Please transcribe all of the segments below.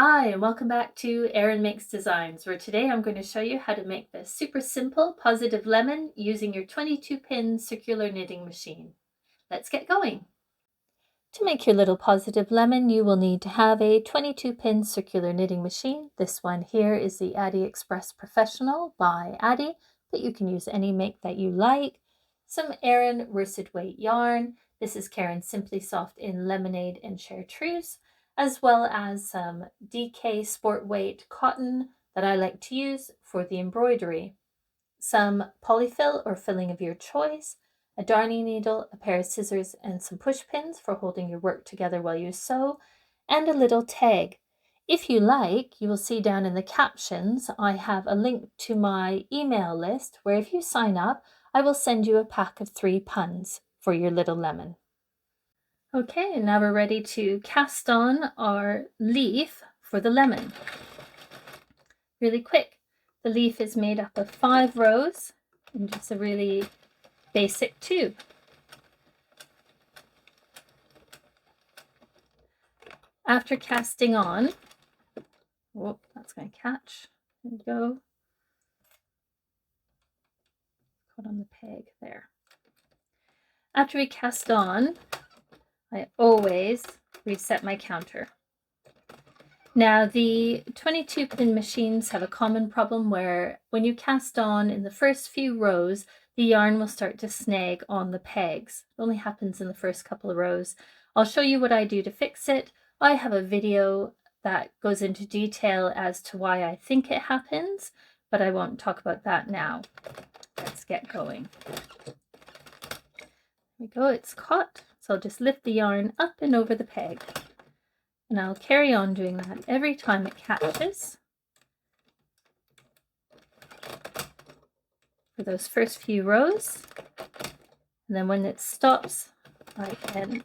Hi, and welcome back to Erin Makes Designs, where today I'm going to show you how to make this super simple positive lemon using your 22-pin circular knitting machine. Let's get going. To make your little positive lemon, you will need to have a 22-pin circular knitting machine. This one here is the Addi Express Professional by Addi, but you can use any make that you like. Some Aran worsted weight yarn. This is Caron Simply Soft in Lemonade and Chartreuse, as well as some DK Sport Weight cotton that I like to use for the embroidery. Some polyfill or filling of your choice, a darning needle, a pair of scissors, and some push pins for holding your work together while you sew, and a little tag. If you like, you will see down in the captions, I have a link to my email list where if you sign up, I will send you a pack of 3 puns for your little lemon. Okay, and now we're ready to cast on our leaf for the lemon. Really quick. The leaf is made up of 5 rows in just a really basic tube. After casting on, oh, that's going to catch. There you go. Put on the peg there. After we cast on, I always reset my counter. Now, the 22-pin machines have a common problem where when you cast on in the first few rows, the yarn will start to snag on the pegs. It only happens in the first couple of rows. I'll show you what I do to fix it. I have a video that goes into detail as to why I think it happens, but I won't talk about that now. Let's get going. There we go, it's caught. So I'll just lift the yarn up and over the peg. And I'll carry on doing that every time it catches for those first few rows. And then when it stops, I can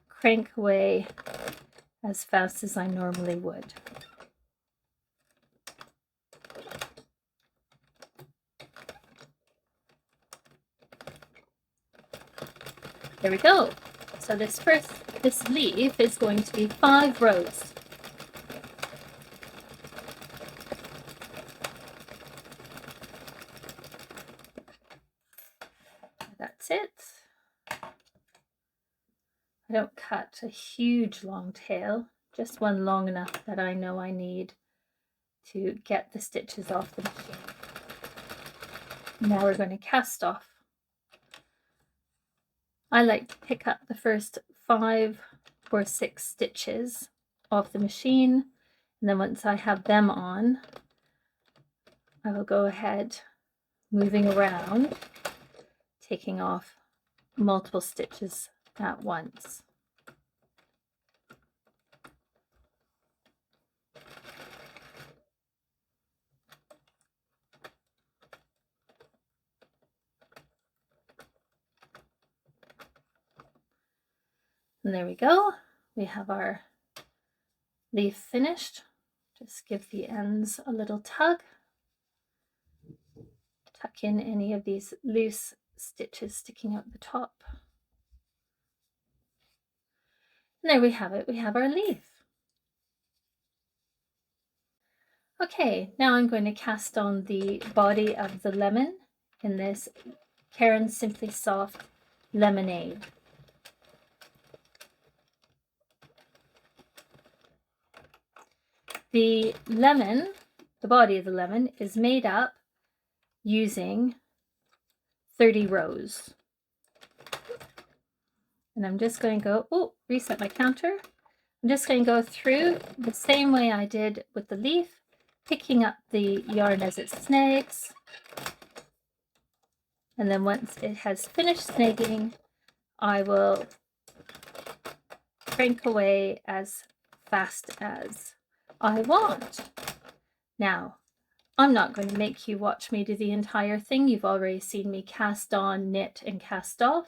crank away as fast as I normally would. There we go. So this leaf is going to be 5 rows. That's it. I don't cut a huge long tail, just one long enough that I know I need to get the stitches off the machine. Now we're going to cast off. I like to pick up the first 5 or 6 stitches off the machine, and then once I have them on, I will go ahead moving around, taking off multiple stitches at once. And there we go. We have our leaf finished. Just give the ends a little tug. Tuck in any of these loose stitches sticking out the top. And there we have it. We have our leaf. Okay, now I'm going to cast on the body of the lemon in this Caron Simply Soft Lemonade. The lemon, the body of the lemon, is made up using 30 rows. And I'm just going to go, reset my counter. I'm just going to go through the same way I did with the leaf, picking up the yarn as it snags. And then once it has finished snagging, I will crank away as fast as I want. Now, I'm not going to make you watch me do the entire thing. You've already seen me cast on, knit, and cast off.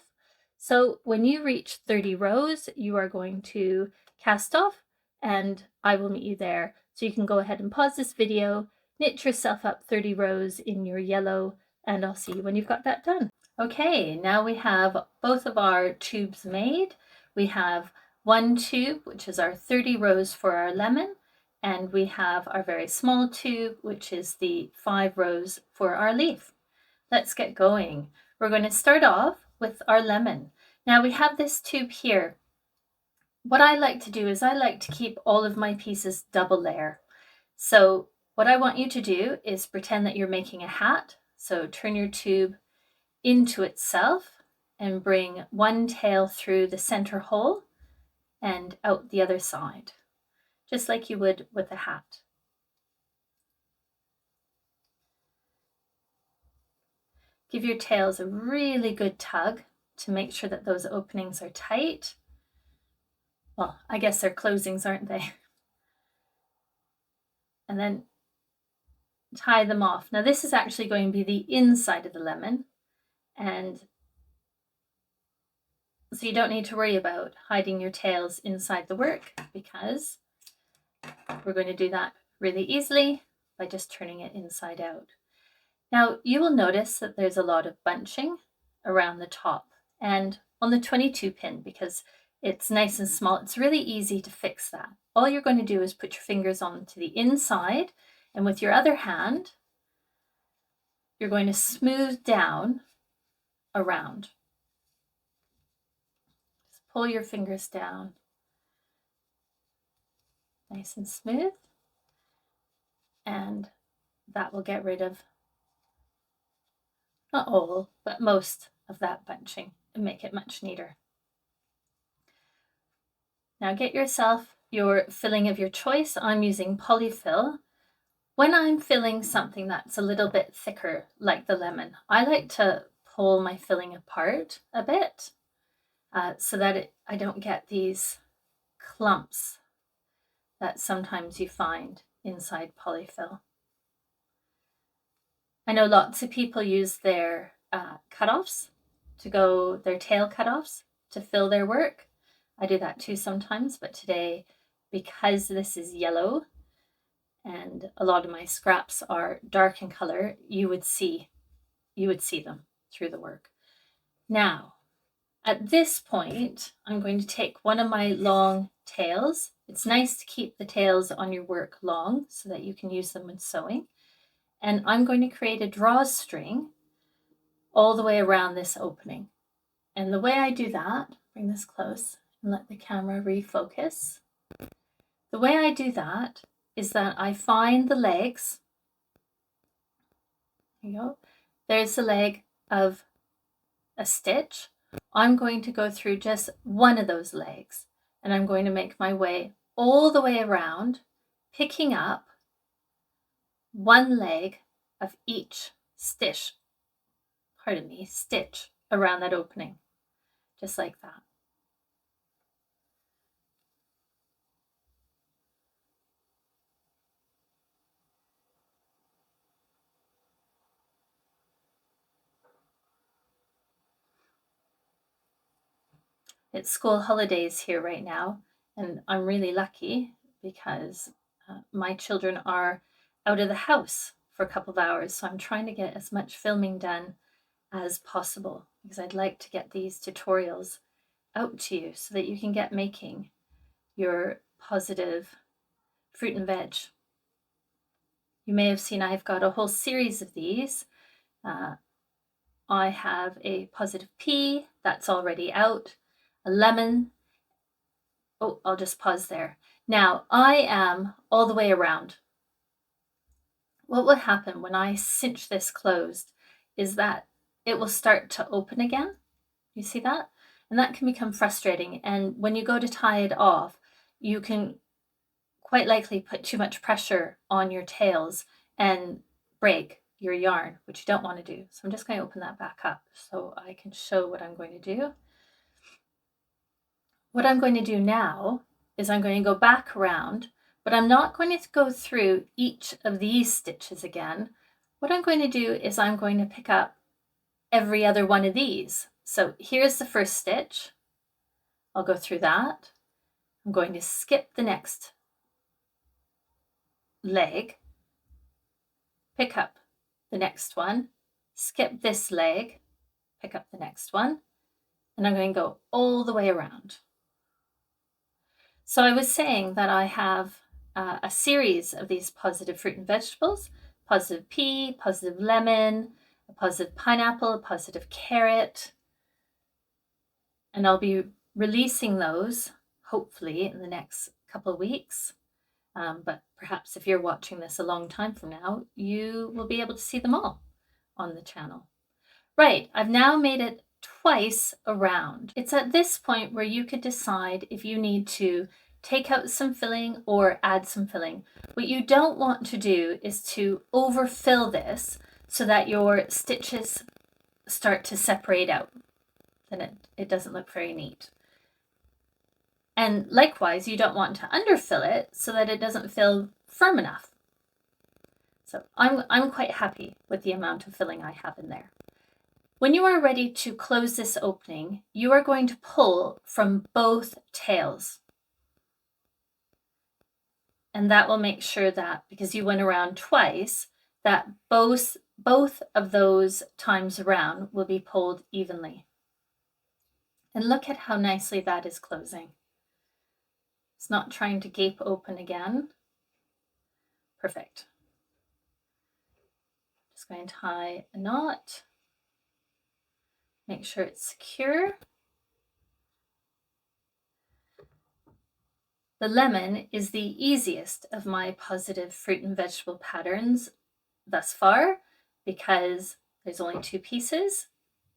So when you reach 30 rows, you are going to cast off, and I will meet you there. So you can go ahead and pause this video, knit yourself up 30 rows in your yellow, and I'll see you when you've got that done. Okay, now we have both of our tubes made. We have one tube, which is our 30 rows for our lemon, And we have our very small tube, which is the 5 rows for our leaf. Let's get going. We're going to start off with our lemon. Now we have this tube here. What I like to do is I like to keep all of my pieces double layer. So what I want you to do is pretend that you're making a hat. So turn your tube into itself and bring one tail through the center hole and out the other side, just like you would with a hat. Give your tails a really good tug to make sure that those openings are tight. Well, I guess they're closings, aren't they? And then tie them off. Now this is actually going to be the inside of the lemon, and so you don't need to worry about hiding your tails inside the work, because we're going to do that really easily by just turning it inside out. Now you will notice that there's a lot of bunching around the top and on the 22 pin, because it's nice and small. It's really easy to fix that. All you're going to do is put your fingers onto the inside, and with your other hand, you're going to smooth down around. Just pull your fingers down, nice and smooth, and that will get rid of, not all, but most of that bunching and make it much neater. Now get yourself your filling of your choice. I'm using polyfill. When I'm filling something that's a little bit thicker, like the lemon, I like to pull my filling apart a bit so that I don't get these clumps that sometimes you find inside polyfill. I know lots of people use their cutoffs their tail cutoffs to fill their work. I do that too sometimes, but today, because this is yellow and a lot of my scraps are dark in color, you would see them through the work. Now, at this point, I'm going to take one of my long tails. It's nice to keep the tails on your work long so that you can use them when sewing. And I'm going to create a drawstring all the way around this opening. And the way I do that, bring this close and let the camera refocus. The way I do that is that I find the legs. There you go. There's the leg of a stitch. I'm going to go through just one of those legs, and I'm going to make my way all the way around, picking up one leg of each stitch around that opening, just like that. It's school holidays here right now, and I'm really lucky because my children are out of the house for a couple of hours, so I'm trying to get as much filming done as possible, because I'd like to get these tutorials out to you so that you can get making your positive fruit and veg. You may have seen I've got a whole series of these. I have a positive pea that's already out, a lemon. Oh, I'll just pause there. Now I am all the way around. What will happen when I cinch this closed is that it will start to open again. You see that? And that can become frustrating. And when you go to tie it off, you can quite likely put too much pressure on your tails and break your yarn, which you don't want to do. So I'm just going to open that back up so I can show what I'm going to do. What I'm going to do now is I'm going to go back around, but I'm not going to go through each of these stitches again. What I'm going to do is I'm going to pick up every other one of these. So here's the first stitch. I'll go through that. I'm going to skip the next leg, pick up the next one, skip this leg, pick up the next one, and I'm going to go all the way around. So I was saying that I have a series of these positive fruit and vegetables: positive pea, positive lemon, a positive pineapple, a positive carrot. And I'll be releasing those hopefully in the next couple of weeks. But perhaps if you're watching this a long time from now, you will be able to see them all on the channel. Right, I've now made it twice around. It's at this point where you could decide if you need to take out some filling or add some filling. What you don't want to do is to overfill this so that your stitches start to separate out. Then it doesn't look very neat. And likewise, you don't want to underfill it so that it doesn't feel firm enough. So I'm quite happy with the amount of filling I have in there. When you are ready to close this opening, you are going to pull from both tails. And that will make sure that, because you went around twice, that both of those times around will be pulled evenly. And look at how nicely that is closing. It's not trying to gape open again. Perfect. Just going to tie a knot. Make sure it's secure. The lemon is the easiest of my positive fruit and vegetable patterns thus far because there's only 2 pieces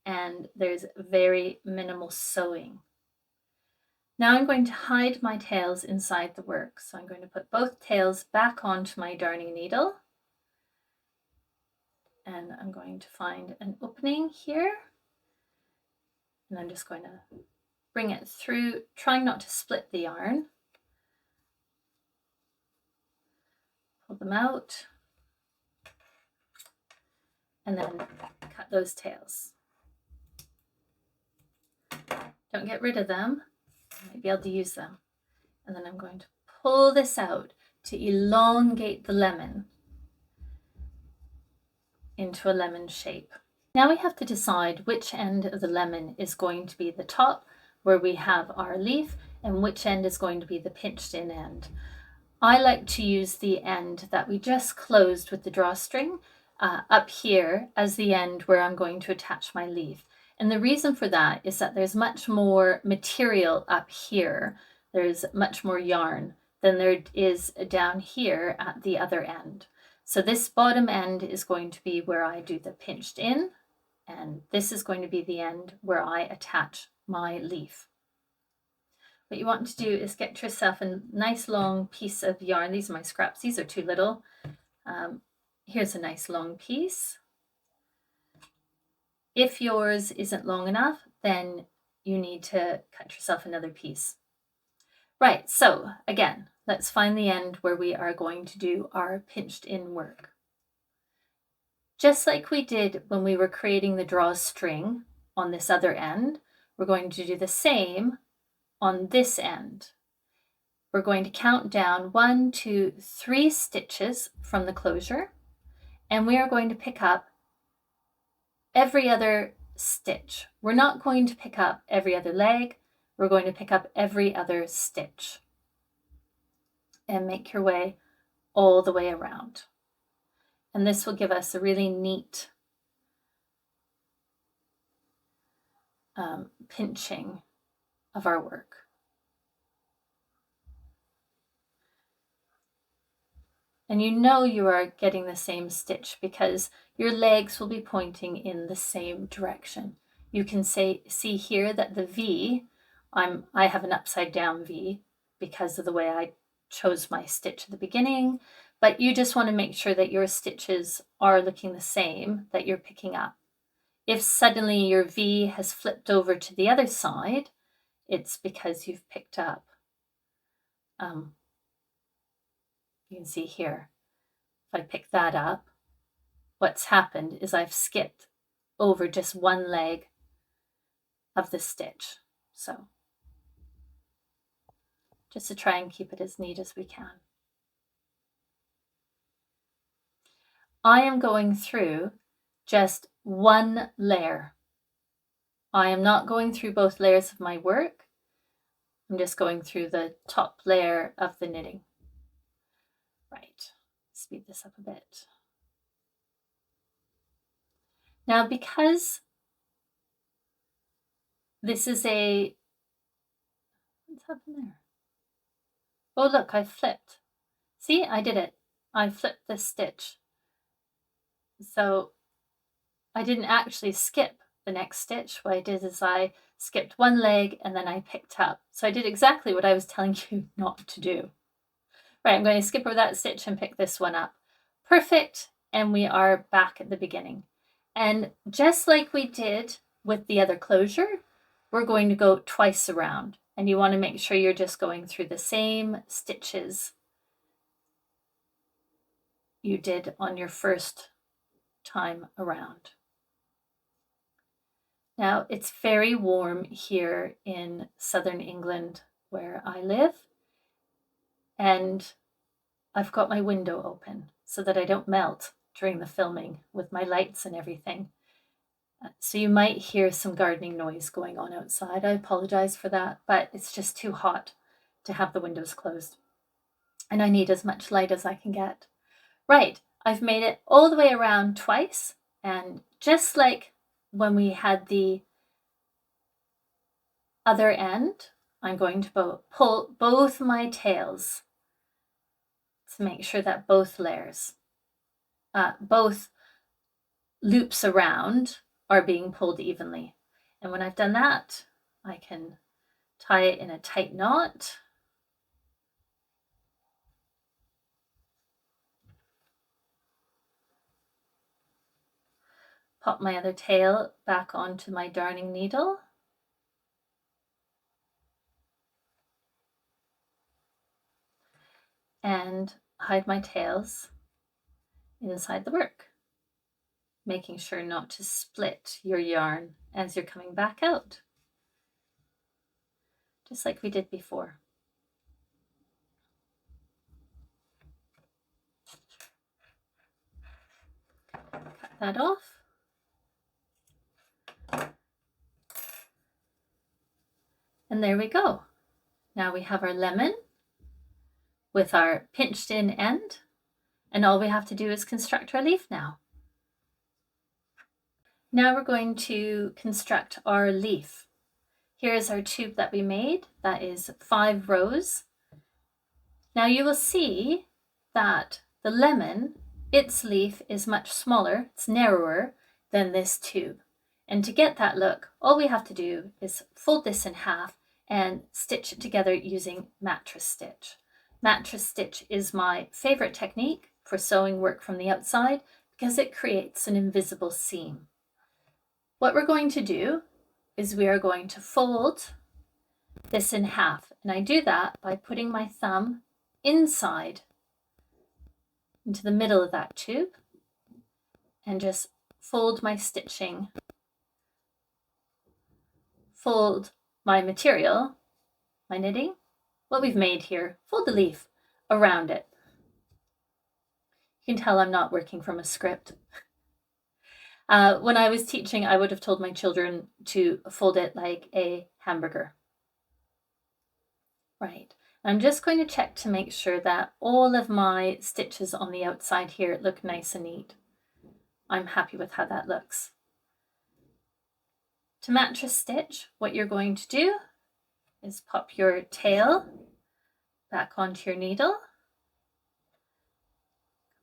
and there's very minimal sewing. Now I'm going to hide my tails inside the work. So I'm going to put both tails back onto my darning needle. And I'm going to find an opening here. And I'm just going to bring it through, trying not to split the yarn. Pull them out. And then cut those tails. Don't get rid of them. I might be able to use them. And then I'm going to pull this out to elongate the lemon into a lemon shape. Now we have to decide which end of the lemon is going to be the top where we have our leaf and which end is going to be the pinched in end. I like to use the end that we just closed with the drawstring up here as the end where I'm going to attach my leaf. And the reason for that is that there's much more material up here. There's much more yarn than there is down here at the other end. So this bottom end is going to be where I do the pinched in, and this is going to be the end where I attach my leaf. What you want to do is get yourself a nice long piece of yarn. These are my scraps. These are too little. Here's a nice long piece. If yours isn't long enough, then you need to cut yourself another piece. Right, so again, let's find the end where we are going to do our pinched in work. Just like we did when we were creating the drawstring on this other end, we're going to do the same on this end. We're going to count down 1, 2, 3 stitches from the closure, and we are going to pick up every other stitch. We're not going to pick up every other leg. We're going to pick up every other stitch and make your way all the way around. And this will give us a really neat pinching of our work. And you know you are getting the same stitch because your legs will be pointing in the same direction. You can see here that the V, I have an upside down V because of the way I chose my stitch at the beginning, but you just want to make sure that your stitches are looking the same, that you're picking up. If suddenly your V has flipped over to the other side, it's because you've picked up. You can see here, if I pick that up, what's happened is I've skipped over just one leg of the stitch. So just to try and keep it as neat as we can. I am going through just one layer. I am not going through both layers of my work. I'm just going through the top layer of the knitting. speed this up a bit. Now, because this is a, what's happened there? Oh, look, I flipped. See, I did it. I flipped this stitch. So I didn't actually skip the next stitch. What I did is I skipped one leg and then I picked up. So I did exactly what I was telling you not to do. Right, I'm going to skip over that stitch and pick this one up. Perfect, and we are back at the beginning. And just like we did with the other closure, we're going to go twice around. And you want to make sure you're just going through the same stitches you did on your first time around. Now, it's very warm here in southern England where I live, and I've got my window open so that I don't melt during the filming with my lights and everything. So you might hear some gardening noise going on outside. I apologize for that, but it's just too hot to have the windows closed. And I need as much light as I can get. Right, I've made it all the way around twice, and just like when we had the other end, I'm going to pull both my tails to make sure that both layers, both loops around are being pulled evenly. And when I've done that, I can tie it in a tight knot. Pop my other tail back onto my darning needle. And hide my tails inside the work, making sure not to split your yarn as you're coming back out, just like we did before. Cut that off. And there we go. Now we have our lemon with our pinched in end, and all we have to do is construct our leaf now. Now we're going to construct our leaf. Here's our tube that we made. That is 5 rows. Now you will see that the lemon, its leaf is much smaller, it's narrower than this tube. And to get that look, all we have to do is fold this in half and stitch it together using mattress stitch. Mattress stitch is my favorite technique for sewing work from the outside because it creates an invisible seam. What we're going to do is we are going to fold this in half, and I do that by putting my thumb inside into the middle of that tube and just fold my stitching, fold my material, my knitting, what we've made here, fold the leaf around it. You can tell I'm not working from a script. When I was teaching, I would have told my children to fold it like a hamburger. Right. I'm just going to check to make sure that all of my stitches on the outside here look nice and neat. I'm happy with how that looks. To mattress stitch, what you're going to do is pop your tail back onto your needle.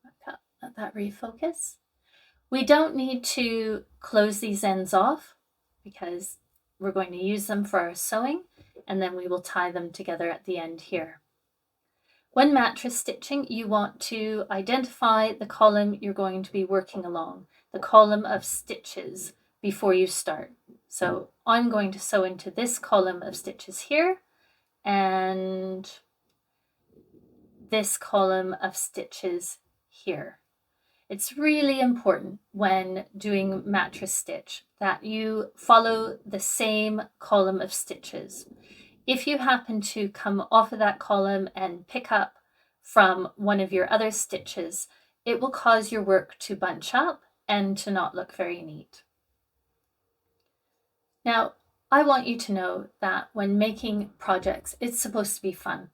Back up, let that refocus. We don't need to close these ends off because we're going to use them for our sewing, and then we will tie them together at the end here. When mattress stitching, you want to identify the column you're going to be working along, the column of stitches before you start. So I'm going to sew into this column of stitches here and this column of stitches here. It's really important when doing mattress stitch that you follow the same column of stitches. If you happen to come off of that column and pick up from one of your other stitches, it will cause your work to bunch up and to not look very neat. Now, I want you to know that when making projects, it's supposed to be fun.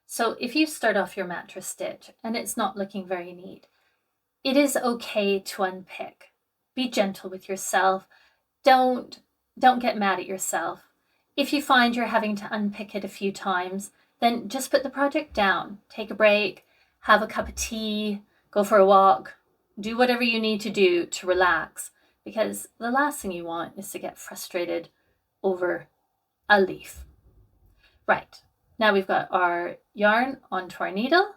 So if you start off your mattress stitch and it's not looking very neat, it is okay to unpick. Be gentle with yourself. Don't get mad at yourself. If you find you're having to unpick it a few times, then just put the project down. Take a break, have a cup of tea, go for a walk, do whatever you need to do to relax, because the last thing you want is to get frustrated over a leaf. Right, now we've got our yarn onto our needle.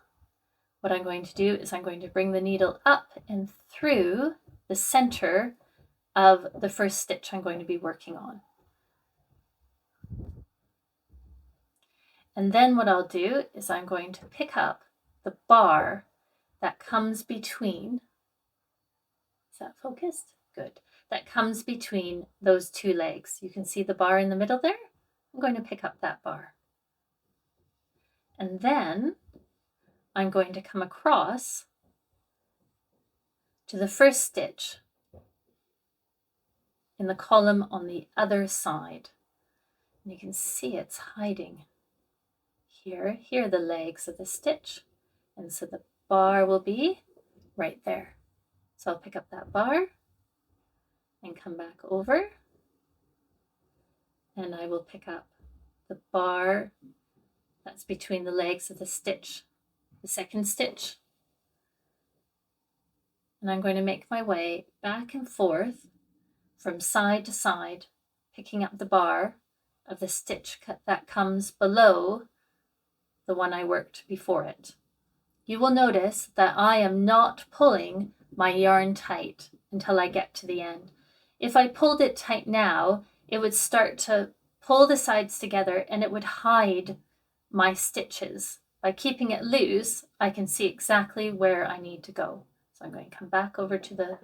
What I'm going to do is I'm going to bring the needle up and through the center of the first stitch I'm going to be working on. And then what I'll do is I'm going to pick up the bar that comes between, is that focused? Good. That comes between those two legs. You can see the bar in the middle there. I'm going to pick up that bar. And then I'm going to come across to the first stitch in the column on the other side. And you can see it's hiding here. Here are the legs of the stitch. And so the bar will be right there. So I'll pick up that bar and come back over. And I will pick up the bar that's between the legs of the stitch, the second stitch. And I'm going to make my way back and forth from side to side, picking up the bar of the stitch that comes below the one I worked before it. You will notice that I am not pulling my yarn tight until I get to the end. If I pulled it tight now, it would start to pull the sides together and it would hide my stitches. By keeping it loose, I can see exactly where I need to go. So I'm going to come back over to the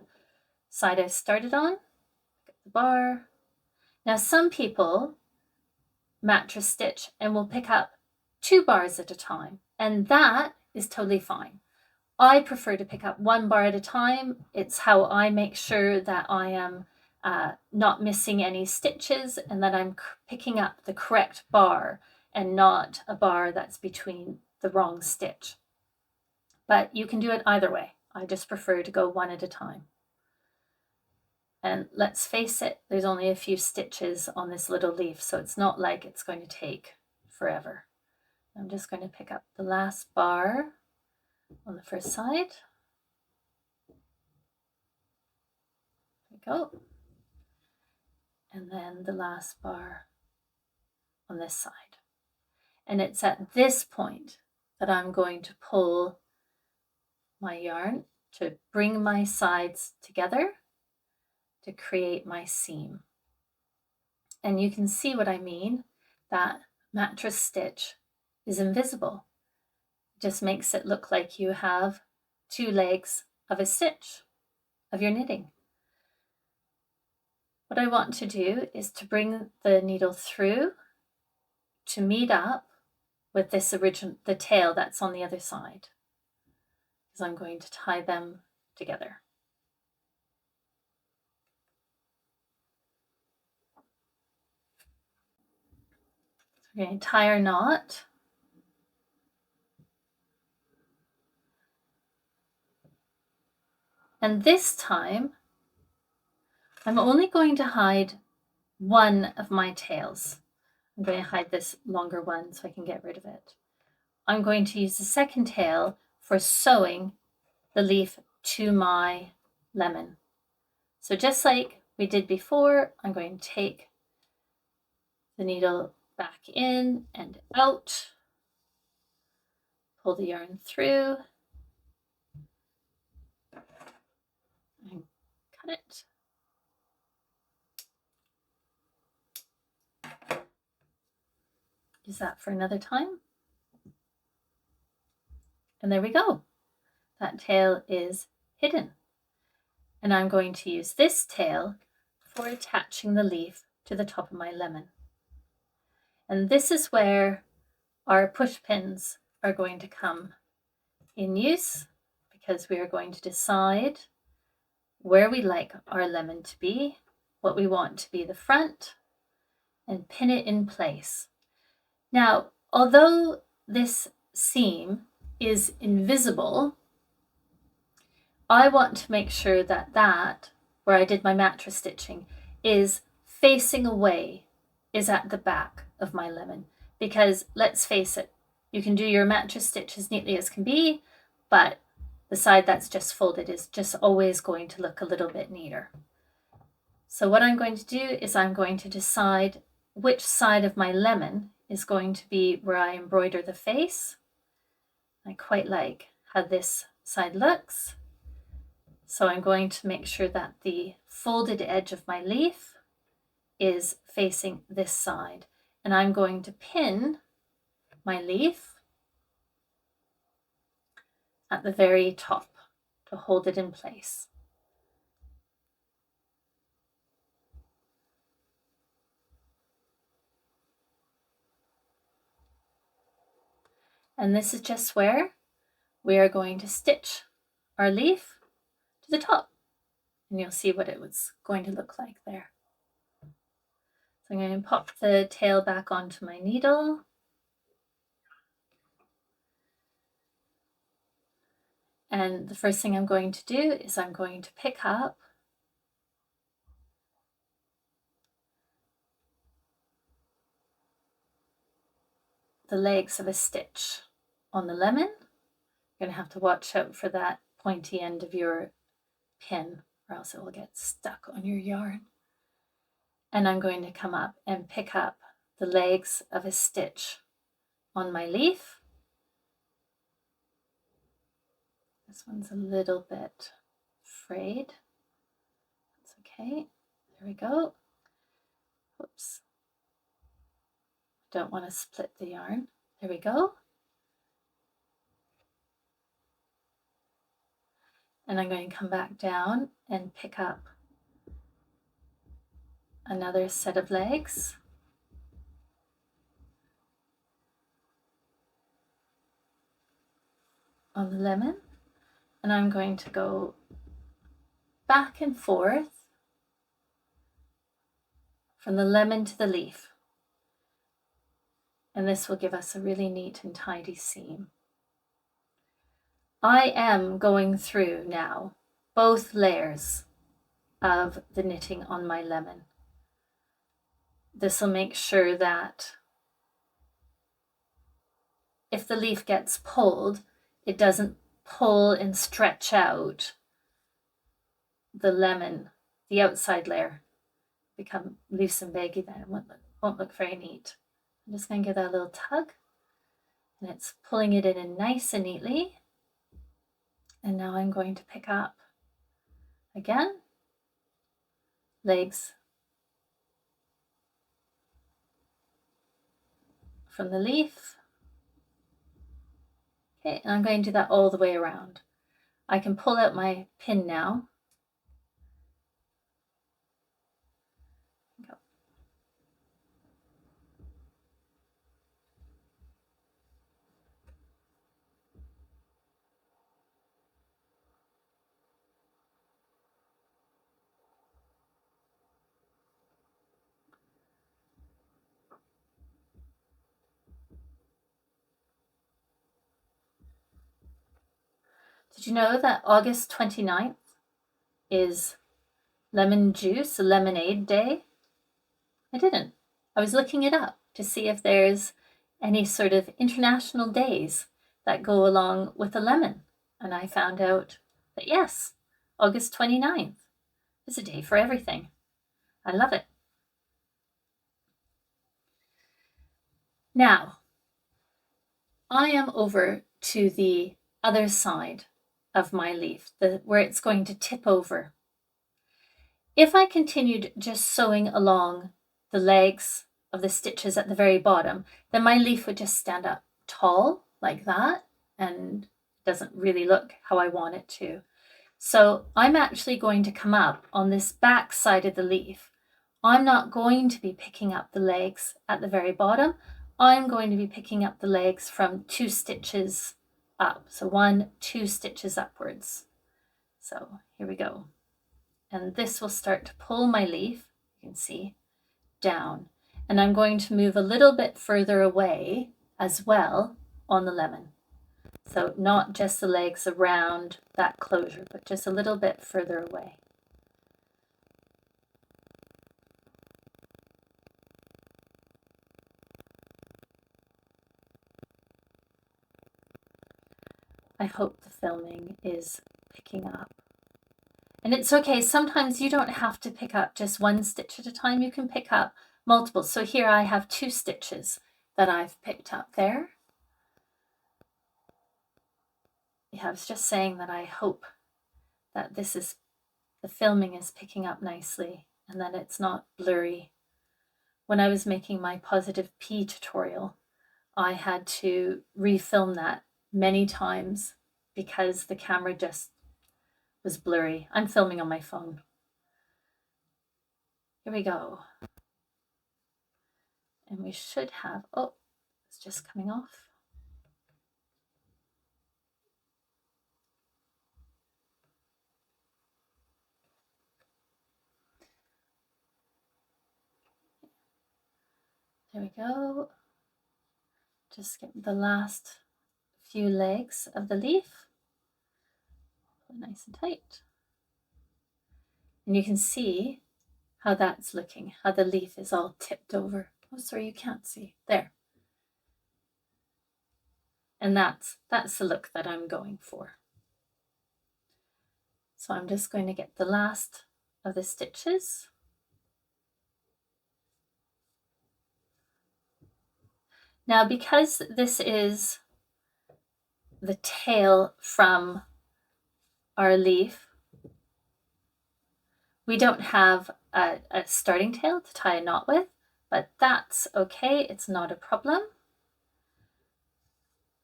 side I started on, pick up the bar. Now some people mattress stitch and will pick up 2 bars at a time, and that is totally fine. I prefer to pick up 1 bar at a time. It's how I make sure that I am not missing any stitches and that I'm picking up the correct bar and not a bar that's between the wrong stitch. But you can do it either way. I just prefer to go 1 at a time. And let's face it, there's only a few stitches on this little leaf, so it's not like it's going to take forever. I'm just going to pick up the last bar on the first side. There we go. And then the last bar on this side. And it's at this point that I'm going to pull my yarn to bring my sides together to create my seam. And you can see what I mean. That mattress stitch is invisible. It just makes it look like you have 2 legs of a stitch of your knitting. What I want to do is to bring the needle through to meet up with this the tail that's on the other side, because I'm going to tie them together. So we're going to tie our knot. And this time, I'm only going to hide 1 of my tails. I'm going to hide this longer one so I can get rid of it. I'm going to use the second tail for sewing the leaf to my lemon. So just like we did before, I'm going to take the needle back in and out, pull the yarn through, and cut it. Use that for another time. And there we go. That tail is hidden. And I'm going to use this tail for attaching the leaf to the top of my lemon. And this is where our push pins are going to come in use, because we are going to decide where we like our lemon to be, what we want to be the front, and pin it in place. Now, although this seam is invisible, I want to make sure that where I did my mattress stitching is facing away, is at the back of my lemon. Because let's face it, you can do your mattress stitch as neatly as can be, but the side that's just folded is just always going to look a little bit neater. So what I'm going to do is I'm going to decide which side of my lemon is going to be where I embroider the face. I quite like how this side looks. So I'm going to make sure that the folded edge of my leaf is facing this side. And I'm going to pin my leaf at the very top to hold it in place. And this is just where we are going to stitch our leaf to the top. And you'll see what it was going to look like there. So I'm going to pop the tail back onto my needle. And the first thing I'm going to do is I'm going to pick up the legs of a stitch on the lemon. You're going to have to watch out for that pointy end of your pin or else it will get stuck on your yarn. And I'm going to come up and pick up the legs of a stitch on my leaf. This one's a little bit frayed. That's okay. There we go. Whoops. Don't want to split the yarn. There we go. And I'm going to come back down and pick up another set of legs. On the lemon. And I'm going to go back and forth from the lemon to the leaf. And this will give us a really neat and tidy seam. I am going through now both layers of the knitting on my lemon. This will make sure that if the leaf gets pulled, it doesn't pull and stretch out the lemon, the outside layer, become loose and baggy then. It won't look very neat. I'm just going to give that a little tug and it's pulling it in nice and neatly. And now I'm going to pick up again legs from the leaf. Okay, and I'm going to do that all the way around. I can pull out my pin now. Go. Did you know that August 29th is lemon juice, lemonade day? I didn't. I was looking it up to see if there's any sort of international days that go along with a lemon. And I found out that yes, August 29th is a day for everything. I love it. Now, I am over to the other side of my leaf, where it's going to tip over. If I continued just sewing along the legs of the stitches at the very bottom, then my leaf would just stand up tall like that and doesn't really look how I want it to. So I'm actually going to come up on this back side of the leaf. I'm not going to be picking up the legs at the very bottom. I'm going to be picking up the legs from 2 stitches up. So 1, 2 stitches upwards. So here we go. And this will start to pull my leaf, you can see, down. And I'm going to move a little bit further away as well on the lemon. So not just the legs around that closure, but just a little bit further away. I hope the filming is picking up. And it's okay, sometimes you don't have to pick up just one stitch at a time, you can pick up multiple. So here I have 2 stitches that I've picked up there. Yeah, I was just saying that I hope that the filming is picking up nicely and that it's not blurry. When I was making my Positive P tutorial, I had to refilm that many times because the camera just was blurry. I'm filming on my phone. Here we go. And we should have, oh, it's just coming off. There we go. Just get the last few legs of the leaf. Nice and tight. And you can see how that's looking, how the leaf is all tipped over. Oh, sorry, you can't see. There. And that's the look that I'm going for. So I'm just going to get the last of the stitches. Now, because this is the tail from our leaf, we don't have a starting tail to tie a knot with, but that's okay, it's not a problem.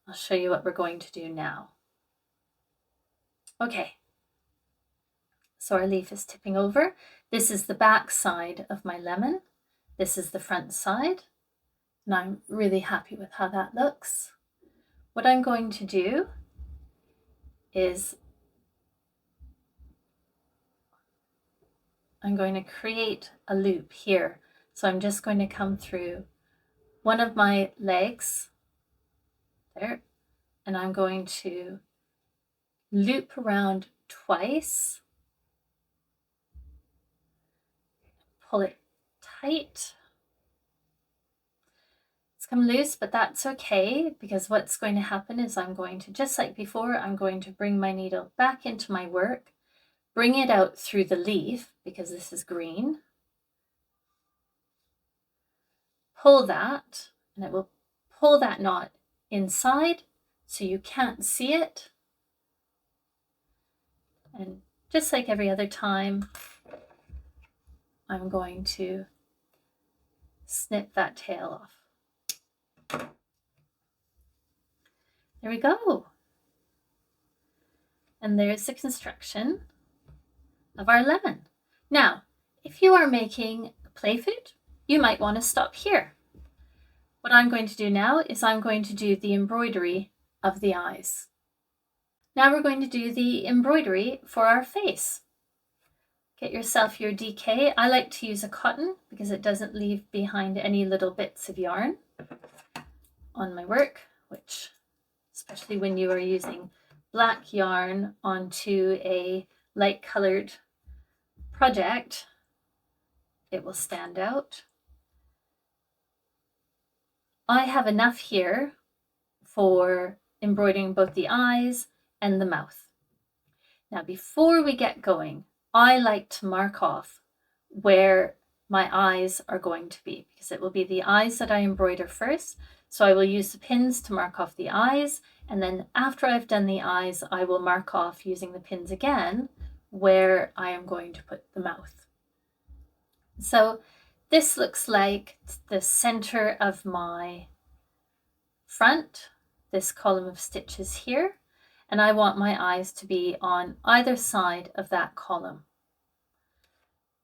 I'll show you what we're going to do now. Okay, so our leaf is tipping over. This is the back side of my lemon. This is the front side, and I'm really happy with how that looks. What I'm going to do is I'm going to create a loop here. So I'm just going to come through one of my legs there, and I'm going to loop around twice, pull it tight. It's come loose, but that's okay, because what's going to happen is I'm going to, just like before, I'm going to bring my needle back into my work, bring it out through the leaf, because this is green, pull that, and it will pull that knot inside so you can't see it. And just like every other time, I'm going to snip that tail off. There we go. And there's the construction of our lemon. Now, if you are making play food, you might want to stop here. What I'm going to do now is I'm going to do the embroidery of the eyes. Now we're going to do the embroidery for our face. Get yourself your DK. I like to use a cotton because it doesn't leave behind any little bits of yarn on my work, which, especially when you are using black yarn onto a light colored project, it will stand out. I have enough here for embroidering both the eyes and the mouth. Now, before we get going, I like to mark off where my eyes are going to be, because it will be the eyes that I embroider first. So I will use the pins to mark off the eyes, and then after I've done the eyes, I will mark off using the pins again where I am going to put the mouth. So this looks like the center of my front, this column of stitches here, and I want my eyes to be on either side of that column.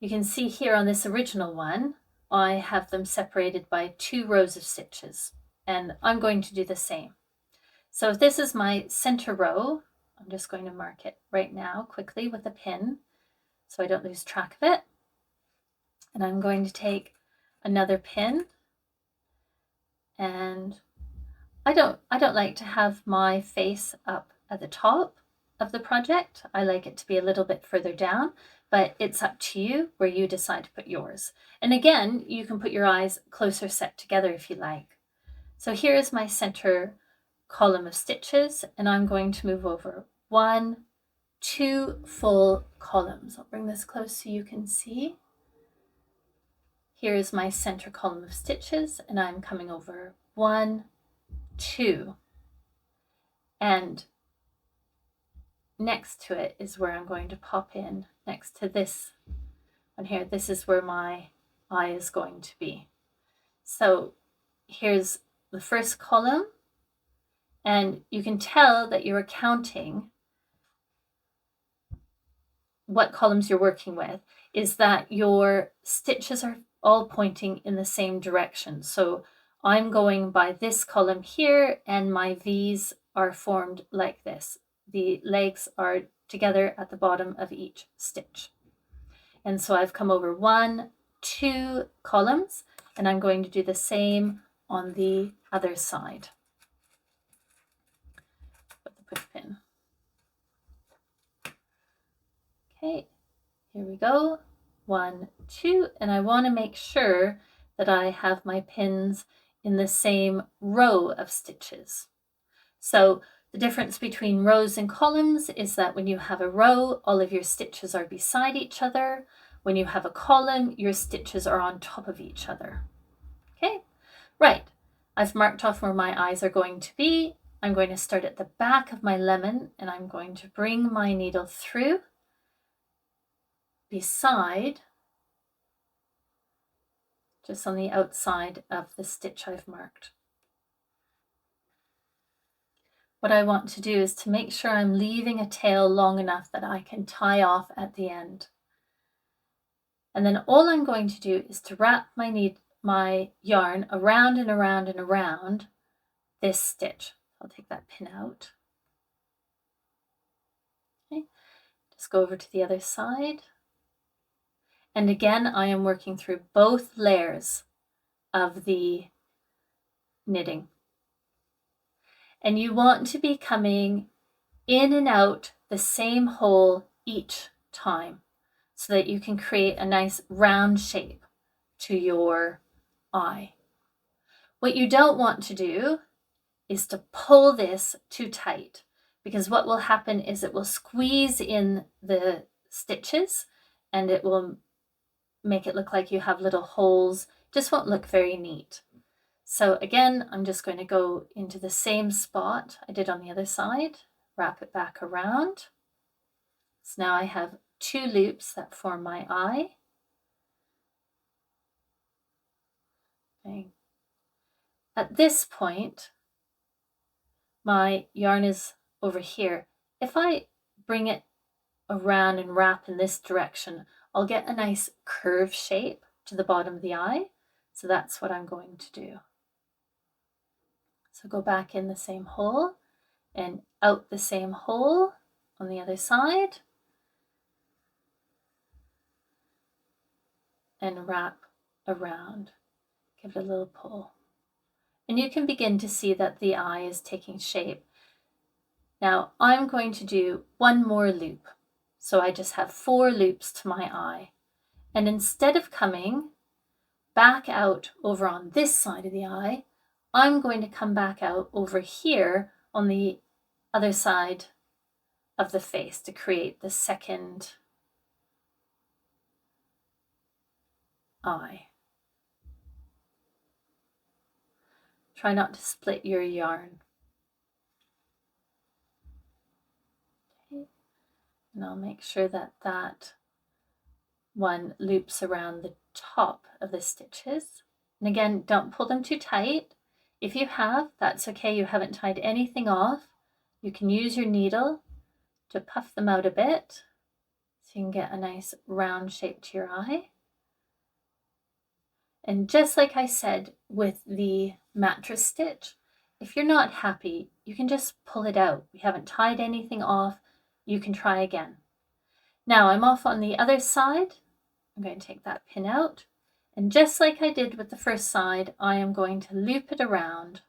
You can see here on this original one, I have them separated by 2 rows of stitches, and I'm going to do the same. So if this is my center row, I'm just going to mark it right now quickly with a pin so I don't lose track of it. And I'm going to take another pin, and I don't like to have my face up at the top of the project. I like it to be a little bit further down, but it's up to you where you decide to put yours. And again, you can put your eyes closer set together if you like. So here is my center column of stitches, and I'm going to move over 1, 2 full columns. I'll bring this close so you can see. Here is my center column of stitches, and I'm coming over 1, 2, and next to it is where I'm going to pop in next to this one here. This is where my eye is going to be. So here's the first column, and you can tell that you're counting what columns you're working with, is that your stitches are all pointing in the same direction. So I'm going by this column here, and my V's are formed like this. The legs are together at the bottom of each stitch. And so I've come over 1, 2 columns, and I'm going to do the same on the other side. Put the push pin. Okay, here we go. 1, 2, and I want to make sure that I have my pins in the same row of stitches. So the difference between rows and columns is that when you have a row, all of your stitches are beside each other. When you have a column, your stitches are on top of each other. Okay, right. I've marked off where my eyes are going to be. I'm going to start at the back of my lemon, and I'm going to bring my needle through beside, just on the outside of the stitch I've marked. What I want to do is to make sure I'm leaving a tail long enough that I can tie off at the end. And then all I'm going to do is to wrap my yarn around and around and around this stitch. I'll take that pin out. Okay. Just go over to the other side. And again, I am working through both layers of the knitting. And you want to be coming in and out the same hole each time so that you can create a nice round shape to your eye. What you don't want to do is to pull this too tight, because what will happen is it will squeeze in the stitches and it will make it look like you have little holes. Just won't look very neat. So again, I'm just going to go into the same spot I did on the other side, wrap it back around. So now I have 2 loops that form my eye. Okay. At this point, my yarn is over here. If I bring it around and wrap in this direction, I'll get a nice curve shape to the bottom of the eye. So that's what I'm going to do. So go back in the same hole and out the same hole on the other side and wrap around. Give it a little pull. And you can begin to see that the eye is taking shape. Now I'm going to do 1 more loop. So I just have 4 loops to my eye. And instead of coming back out over on this side of the eye, I'm going to come back out over here on the other side of the face to create the second eye. Try not to split your yarn. Okay. And I'll make sure that that one loops around the top of the stitches. And again, don't pull them too tight. If you have, that's okay. You haven't tied anything off. You can use your needle to puff them out a bit so you can get a nice round shape to your eye. And just like I said with the mattress stitch, if you're not happy, you can just pull it out. We haven't tied anything off. You can try again. Now I'm off on the other side. I'm going to take that pin out. And just like I did with the first side, I am going to loop it around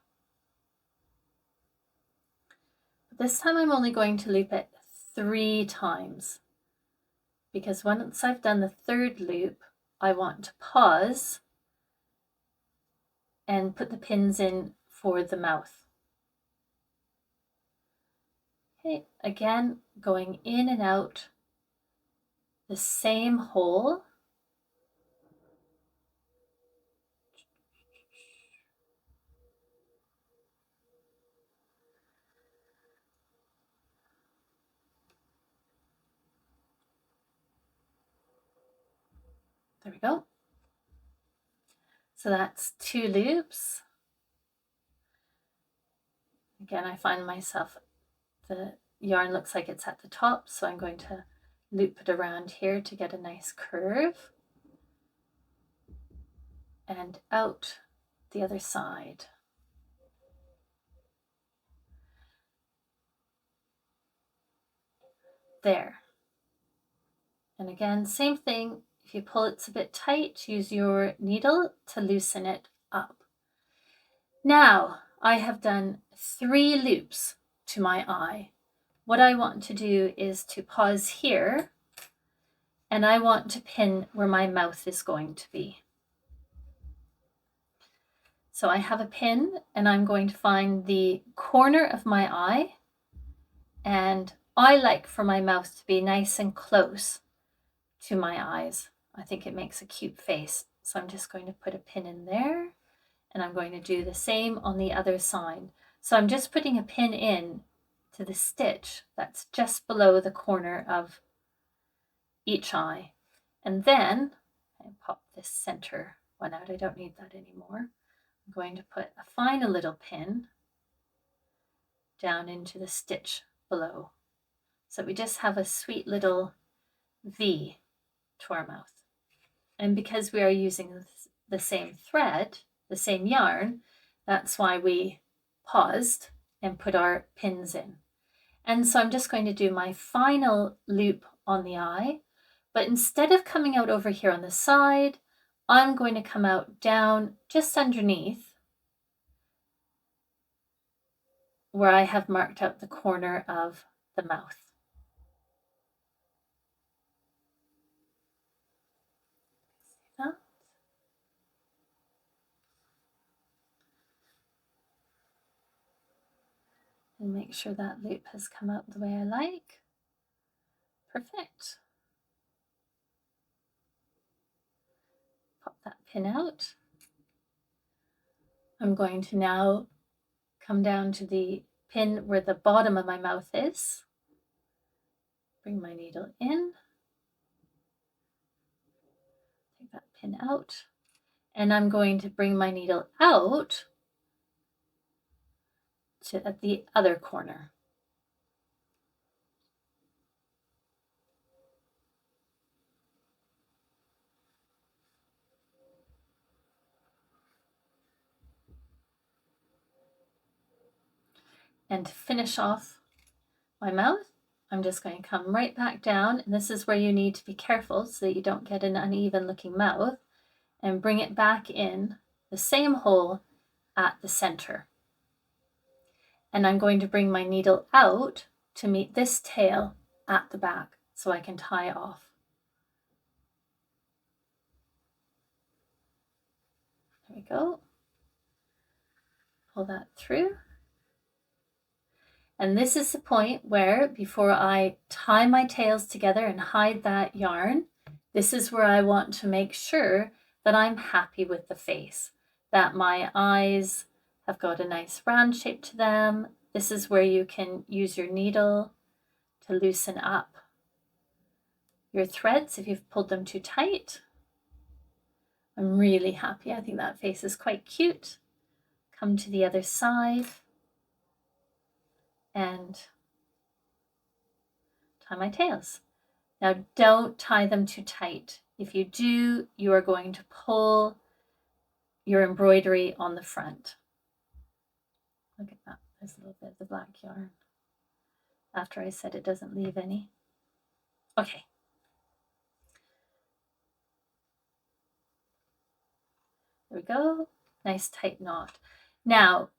this time I'm only going to loop it 3 times, because once I've done the 3rd loop, I want to pause and put the pins in for the mouth. Okay, again, going in and out the same hole. There we go. So that's 2 loops. Again, I find myself, the yarn looks like it's at the top, so I'm going to loop it around here to get a nice curve. And out the other side. There. And again, same thing. If you pull it's a bit tight, use your needle to loosen it up. Now I have done 3 loops to my eye. What I want to do is to pause here, and I want to pin where my mouth is going to be. So I have a pin, and I'm going to find the corner of my eye, and I like for my mouth to be nice and close to my eyes. I think it makes a cute face. So I'm just going to put a pin in there, and I'm going to do the same on the other side. So I'm just putting a pin in to the stitch that's just below the corner of each eye. And then I pop this center one out. I don't need that anymore. I'm going to put a final little pin down into the stitch below. So we just have a sweet little V to our mouth. And because we are using the same thread, the same yarn, that's why we paused and put our pins in. And so I'm just going to do my final loop on the eye, but instead of coming out over here on the side, I'm going to come out down just underneath where I have marked out the corner of the mouth. And make sure that loop has come out the way I like. Perfect. Pop that pin out. I'm going to now come down to the pin where the bottom of my mouth is. Bring my needle in. Take that pin out. And I'm going to bring my needle out to at the other corner. And to finish off my mouth, I'm just going to come right back down, and this is where you need to be careful so that you don't get an uneven looking mouth, and bring it back in the same hole at the center. And I'm going to bring my needle out to meet this tail at the back so I can tie off. There we go. Pull that through. And this is the point where, before I tie my tails together and hide that yarn, this is where I want to make sure that I'm happy with the face, that my eyes have got a nice round shape to them. This is where you can use your needle to loosen up your threads if you've pulled them too tight. I'm really happy. I think that face is quite cute. Come to the other side and tie my tails. Now don't tie them too tight. If you do, you are going to pull your embroidery on the front. Look at that, there's a little bit of the black yarn after I said it doesn't leave any. Okay. There we go, nice tight knot. Now,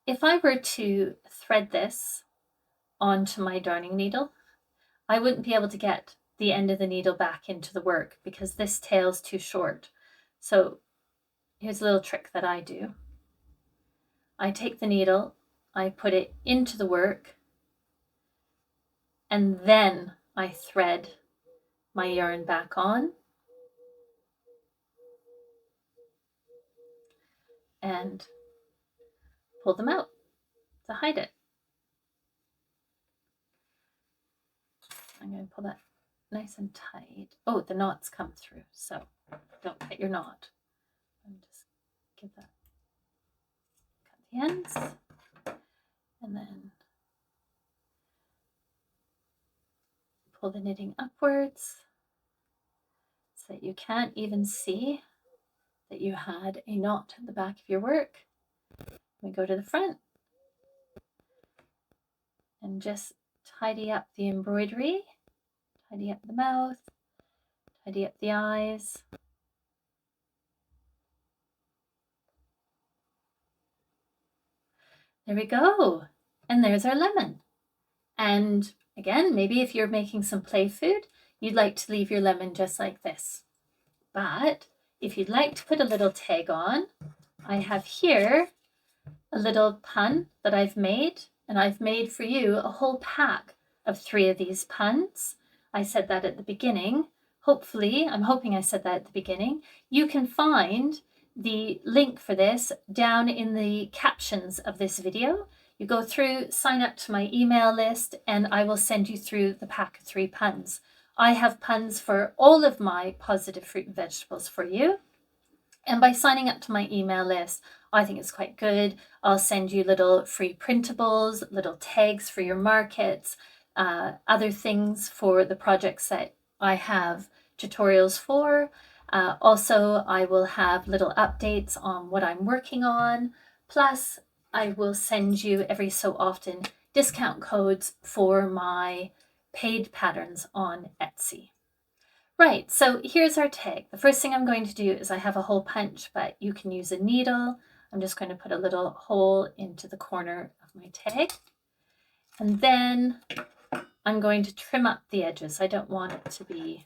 if I were to thread this onto my darning needle, I wouldn't be able to get the end of the needle back into the work because this tail's too short. So here's a little trick that I do. I take the needle, I put it into the work, and then I thread my yarn back on and pull them out to hide it. I'm going to pull that nice and tight. Oh, the knots come through, so don't cut your knot. And just give that, cut the ends, and then pull the knitting upwards so that you can't even see that you had a knot at the back of your work. We go to the front and just tidy up the embroidery, tidy up the mouth, tidy up the eyes. There we go. And there's our lemon. And again, maybe if you're making some play food, you'd like to leave your lemon just like this. But if you'd like to put a little tag on, I have here a little pun that I've made, and I've made for you a whole pack of 3 of these puns. I said that at the beginning. Hopefully, I'm hoping I said that at the beginning. You can find the link for this down in the captions of this video. You go through, sign up to my email list, and I will send you through the pack of 3 puns. I have puns for all of my positive fruit and vegetables for you. And by signing up to my email list, I think it's quite good. I'll send you little free printables, little tags for your markets, other things for the projects that I have tutorials for. Also, I will have little updates on what I'm working on. Plus, I will send you every so often discount codes for my paid patterns on Etsy. Right, so here's our tag. The first thing I'm going to do is I have a hole punch, but you can use a needle. I'm just going to put a little hole into the corner of my tag. And then I'm going to trim up the edges. I don't want it to be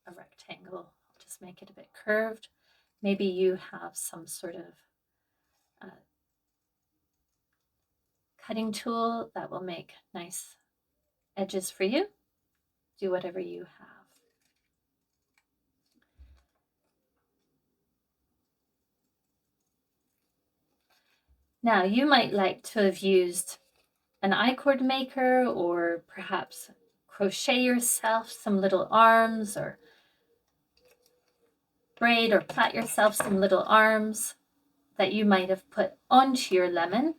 a rectangle. I'll just make it a bit curved. Maybe you have some sort of cutting tool that will make nice edges for you. Do whatever you have. Now, you might like to have used an I-cord maker, or perhaps crochet yourself some little arms, or braid or plait yourself some little arms that you might have put onto your lemon.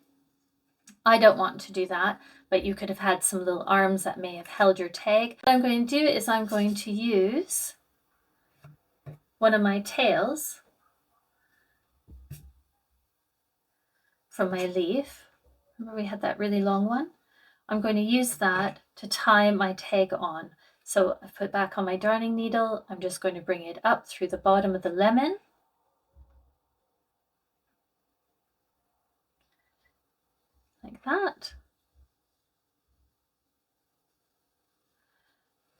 I don't want to do that, but you could have had some little arms that may have held your tag. What I'm going to do is I'm going to use one of my tails from my leaf. Remember we had that really long one? I'm going to use that to tie my tag on. So I've put back on my darning needle. I'm just going to bring it up through the bottom of the lemon. Like that.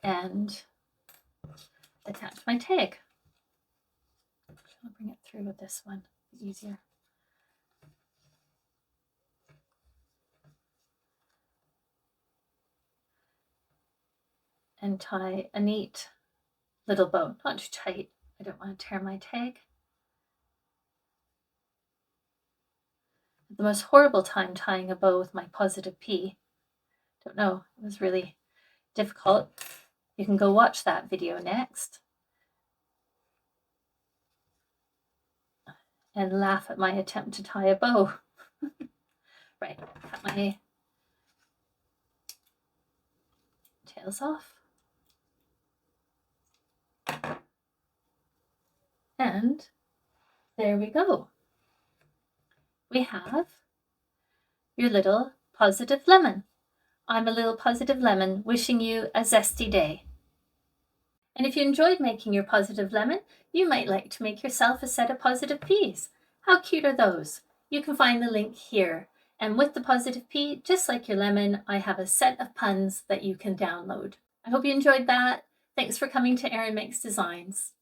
And attach my tag. I'll bring it through with this one, easier. And tie a neat little bow, not too tight. I don't want to tear my tag. The most horrible time tying a bow with my Positive P. Don't know, it was really difficult. You can go watch that video next and laugh at my attempt to tie a bow. Right, cut my tails off. And there we go. We have your little positive lemon. I'm a little positive lemon wishing you a zesty day. And if you enjoyed making your positive lemon, you might like to make yourself a set of positive peas. How cute are those? You can find the link here. And with the positive P, just like your lemon, I have a set of puns that you can download. I hope you enjoyed that. Thanks for coming to Erin Makes Designs.